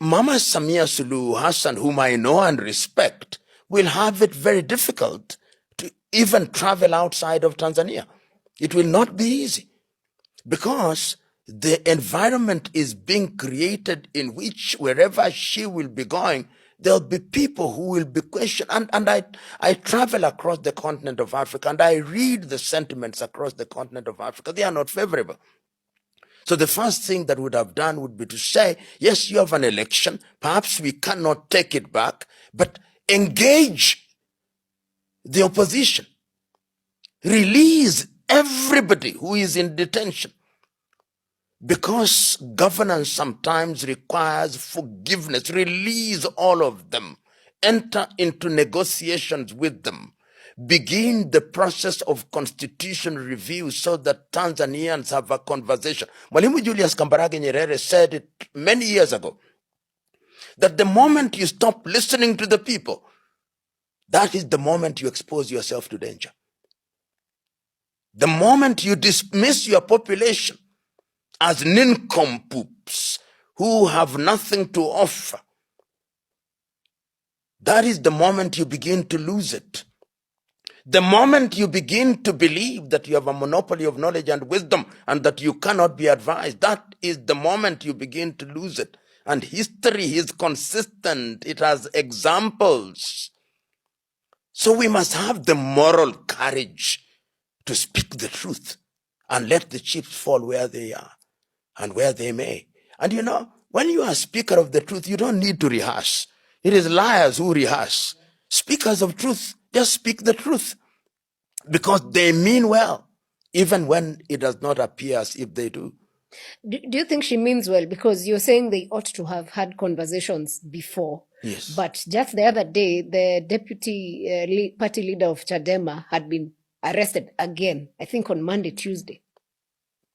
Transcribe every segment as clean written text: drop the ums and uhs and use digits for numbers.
Mama Samia Suluhu Hassan, whom I know and respect, will have it very difficult to even travel outside of Tanzania. It will not be easy because the environment is being created in which wherever she will be going, there'll be people who will be questioned. And I travel across the continent of Africa and I read the sentiments across the continent of Africa. They are not favorable. So the first thing that would have done would be to say, yes, you have an election. Perhaps we cannot take it back, but engage the opposition. Release everybody who is in detention. Because governance sometimes requires forgiveness. Release all of them. Enter into negotiations with them. Begin the process of constitution review so that Tanzanians have a conversation. Mwalimu Julius Kambarage Nyerere said it many years ago, that the moment you stop listening to the people, that is the moment you expose yourself to danger. The moment you dismiss your population as nincompoops who have nothing to offer, that is the moment you begin to lose it. The moment you begin to believe that you have a monopoly of knowledge and wisdom and that you cannot be advised, that is the moment you begin to lose it. And history is consistent. It has examples. So we must have the moral courage to speak the truth and let the chips fall where they are and where they may. And you know, when you are a speaker of the truth, you don't need to rehearse. It is liars who rehearse. Speakers of truth just speak the truth because they mean well, even when it does not appear as if they do. Do you think she means well? Because you're saying they ought to have had conversations before. Yes. But just the other day, the deputy party leader of Chadema had been arrested again, I think on Monday, Tuesday.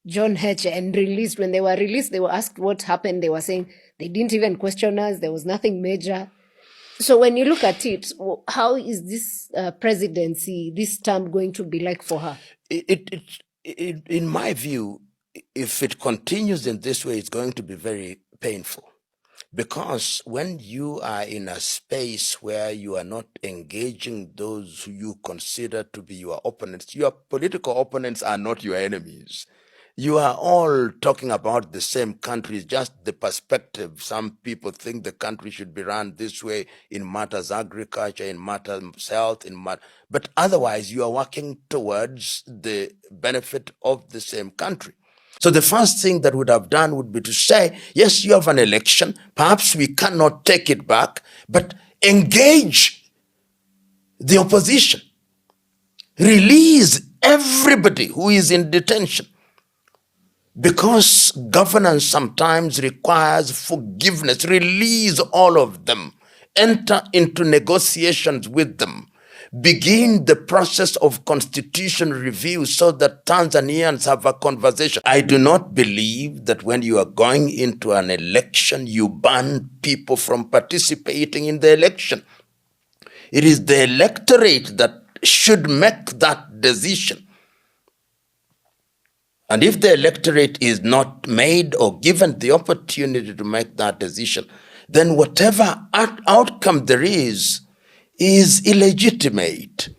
John Heche, and released. When they were released, they were asked what happened. They were saying they didn't even question us. There was nothing major. So when you look at it, how is this presidency, this term going to be like for her? In my view, if it continues in this way, it's going to be very painful. Because when you are in a space where you are not engaging those who you consider to be your opponents, your political opponents are not your enemies. You are all talking about the same country, just the perspective. Some people think the country should be run this way in matters agriculture, in matters health, but otherwise you are working towards the benefit of the same country. So the first thing that would have done would be to say, yes, you have an election. Perhaps we cannot take it back, but engage the opposition. Release everybody who is in detention. Because governance sometimes requires forgiveness. Release all of them. Enter into negotiations with them. Begin the process of constitution review so that Tanzanians have a conversation. I do not believe that when you are going into an election, you ban people from participating in the election. It is the electorate that should make that decision. And if the electorate is not made or given the opportunity to make that decision, then whatever outcome there is illegitimate.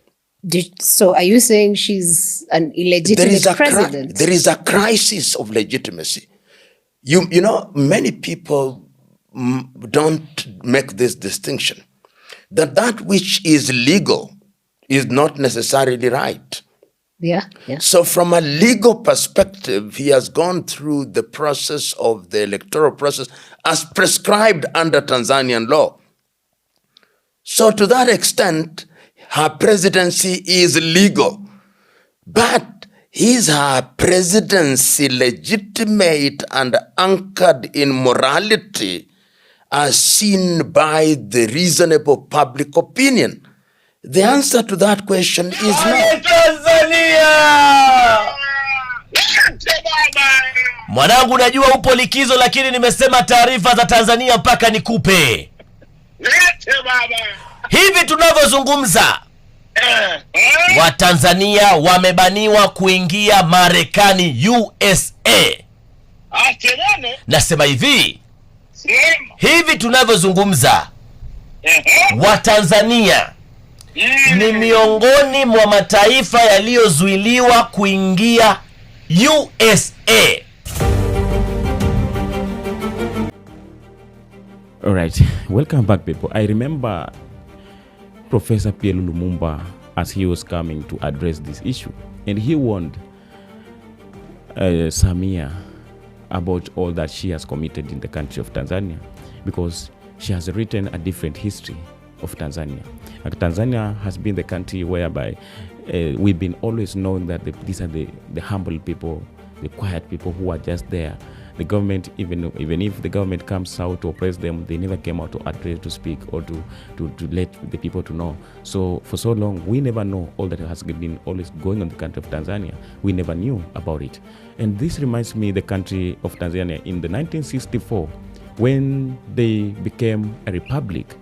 So are you saying she's an illegitimate president? There is a crisis of legitimacy. You know, many people don't make this distinction, that which is legal is not necessarily right. Yeah. So from a legal perspective, he has gone through the process of the electoral process as prescribed under Tanzanian law. So to that extent, her presidency is legal. But is her presidency legitimate and anchored in morality as seen by the reasonable public opinion? The answer to that question is no. Mwanangu, najua upo likizo, lakini nimesema taarifa za Tanzania mpaka nikupe. Hivi tunavyozungumza, Watanzania wamebaniwa kuingia Marekani, USA. Nasema hivi, Hivi tunavyozungumza, Watanzania ni miongoni mwa mataifa yaliyozuiliwa kuingia USA. All right, welcome back, people. I remember Professor PLO Lumumba as he was coming to address this issue, and he warned Samia about all that she has committed in the country of Tanzania, because she has written a different history of Tanzania. Like, Tanzania has been the country whereby we've been always knowing that these are the humble people, the quiet people who are just there. The government, even if the government comes out to oppress them, they never came out to address, to speak, or to let the people to know. So for so long, we never know all that has been always going on in the country of Tanzania. We never knew about it. And this reminds me the country of Tanzania in the 1964, when they became a republic.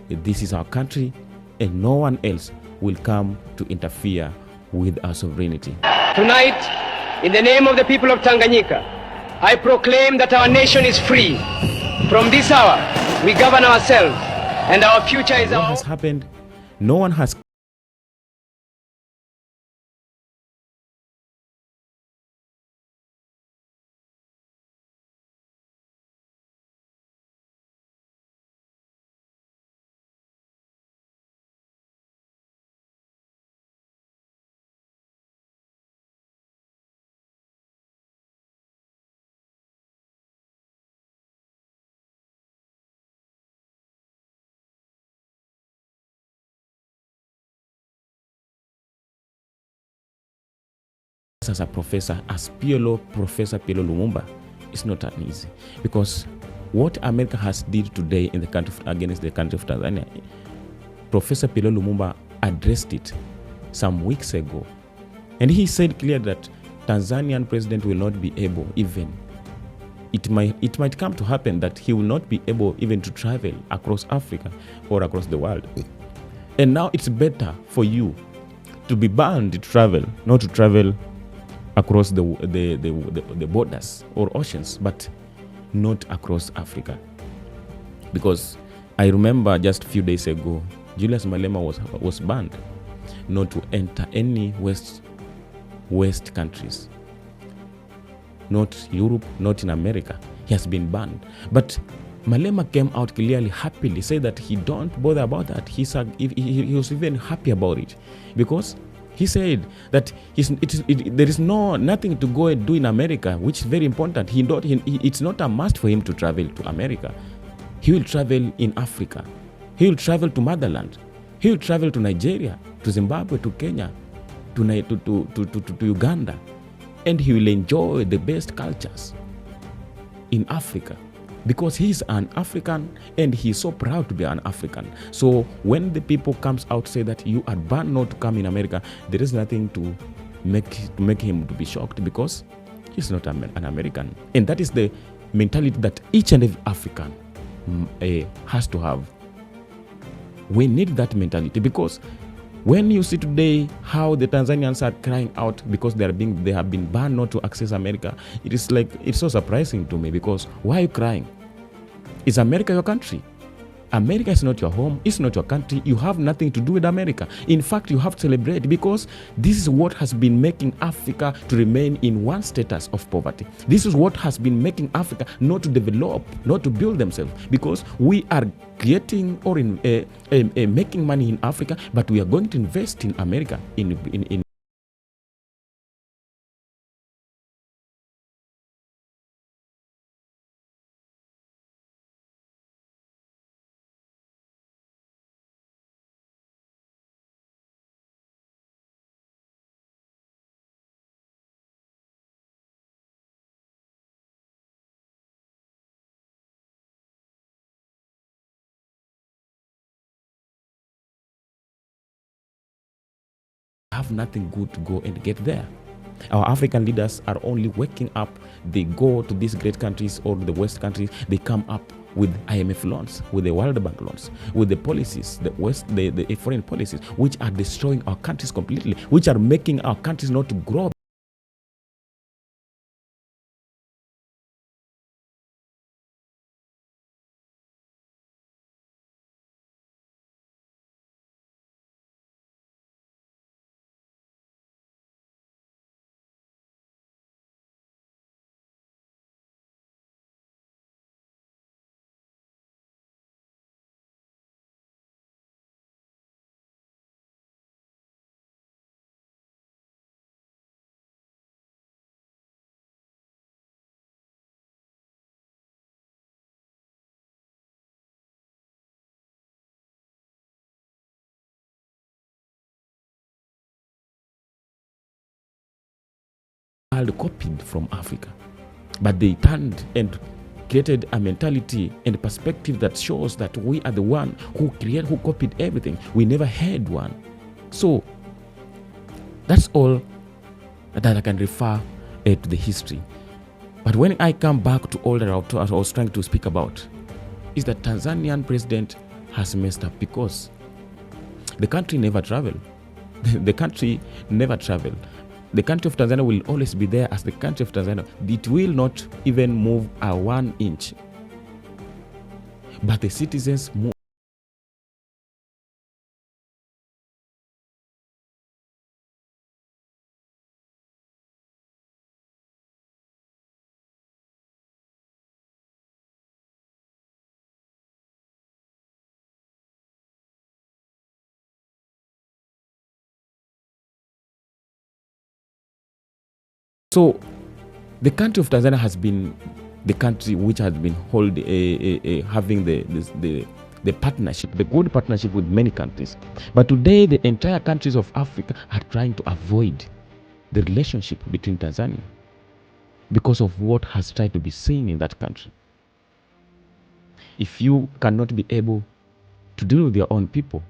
This is our country, and no one else will come to interfere with our sovereignty. Tonight, in the name of the people of Tanganyika, I proclaim that our nation is free. From this hour, we govern ourselves, and our future is What our... has happened? No one has as a professor, as PLO, Professor PLO Lumumba, it's not that easy, because what America has did today in the country against the country of Tanzania, Professor PLO Lumumba addressed it some weeks ago, and he said clearly that Tanzanian president will not be able, even it might come to happen that he will not be able even to travel across Africa or across the world. And now it's better for you to be banned to travel, not to travel across the borders or oceans, but not across Africa. Because I remember just a few days ago, Julius Malema was banned not to enter any West countries, not Europe, not in America. He has been banned. But Malema came out clearly, happily, said that he don't bother about that. He was even happy about it, because he said that there is nothing to go and do in America, which is very important. It's not a must for him to travel to America. He will travel in Africa. He will travel to motherland. He will travel to Nigeria, to Zimbabwe, to Kenya, to Uganda, and he will enjoy the best cultures in Africa, because he's an African and he's so proud to be an African. So when the people comes out say that you are banned not to come in America, there is nothing to make him to be shocked, because he's not an American. And that is the mentality that each and every African has to have. We need that mentality, because when you see today how the Tanzanians are crying out because they have been banned not to access America, it's so surprising to me, because why are you crying? Is America your country? America is not your home. It's not your country. You have nothing to do with America. In fact, you have to celebrate, because this is what has been making Africa to remain in one status of poverty. This is what has been making Africa not to develop, not to build themselves, because we are creating or making money in Africa, but we are going to invest in America, in have nothing good to go and get there. Our African leaders are only waking up. They go to these great countries or the West countries. They come up with IMF loans, with the World Bank loans, with the policies, the foreign policies, which are destroying our countries completely, which are making our countries not to grow. Copied from Africa, but they turned and created a mentality and a perspective that shows that we are the one who copied everything. We never had one. So that's all that I can refer to the history. But when I come back to all that I was trying to speak about, is that Tanzanian president has messed up because the country never traveled. The country never traveled. The country of Tanzania will always be there as the country of Tanzania. It will not even move a 1 inch. But the citizens move. So the country of Tanzania has been the country which has been having the partnership, the good partnership with many countries. But today, the entire countries of Africa are trying to avoid the relationship between Tanzania because of what has tried to be seen in that country. If you cannot be able to deal with your own people,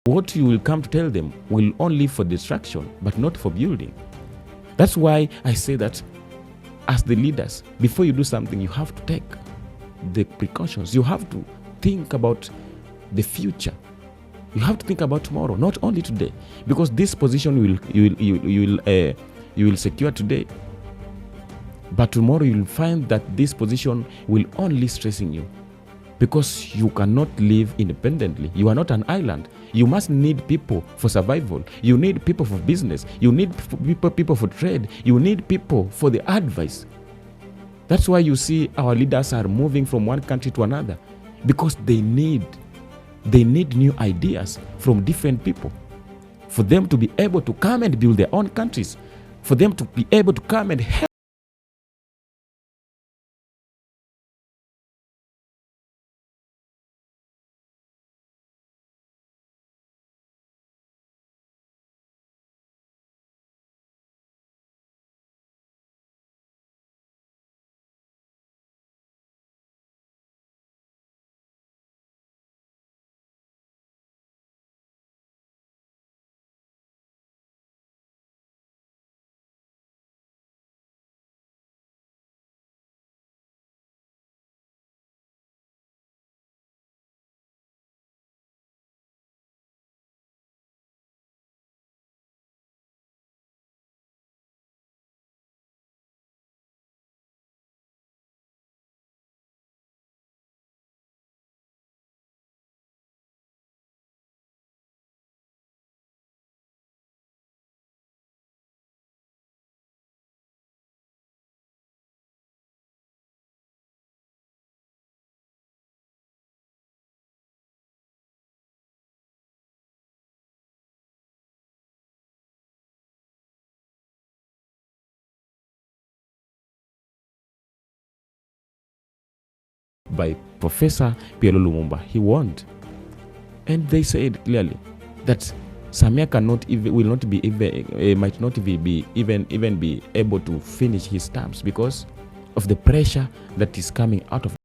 what you will come to tell them will only for destruction, but not for building. That's why I say that as the leaders, before you do something, you have to take the precautions. You have to think about the future. You have to think about tomorrow, not only today, because this position you will secure today, but tomorrow you will find that this position will only stressing you, because you cannot live independently. You are not an island. You must need people for survival. You need people for business. You need people for trade. You need people for the advice. That's why you see our leaders are moving from one country to another, because they need new ideas from different people, for them to be able to come and build their own countries, for them to be able to come and help. By Professor PLO Lumumba. He warned. And they said clearly that Samia might not even be able to finish his terms because of the pressure that is coming out of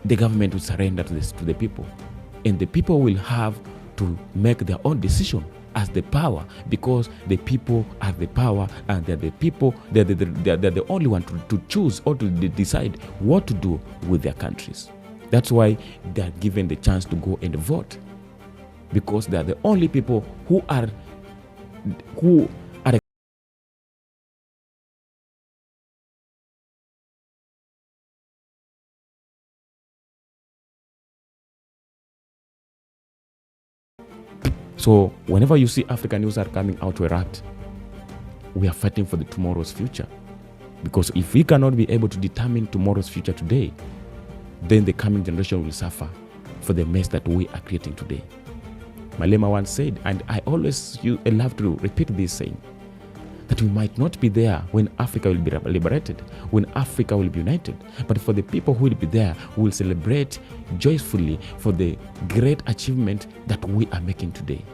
the government will surrender to the people, and the people will have to make their own decision as the power, because the people have the power, and they're the people, they're the only one to choose or to decide what to do with their countries. That's why they're given the chance to go and vote, because they're the only people who are So whenever you see African youths are coming out to erupt, we are fighting for the tomorrow's future. Because if we cannot be able to determine tomorrow's future today, then the coming generation will suffer for the mess that we are creating today. Malema once said, and I always love to repeat this saying, that we might not be there when Africa will be liberated, when Africa will be united. But for the people who will be there, we will celebrate joyfully for the great achievement that we are making today.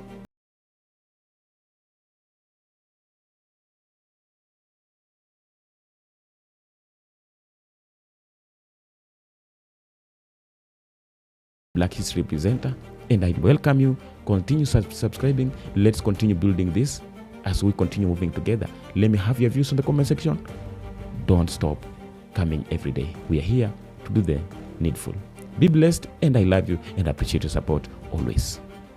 Black History Presenter, and I welcome you. Continue subscribing. Let's continue building this as we continue moving together. Let me have your views in the comment section. Don't stop coming every day. We are here to do the needful. Be blessed, and I love you and appreciate your support always.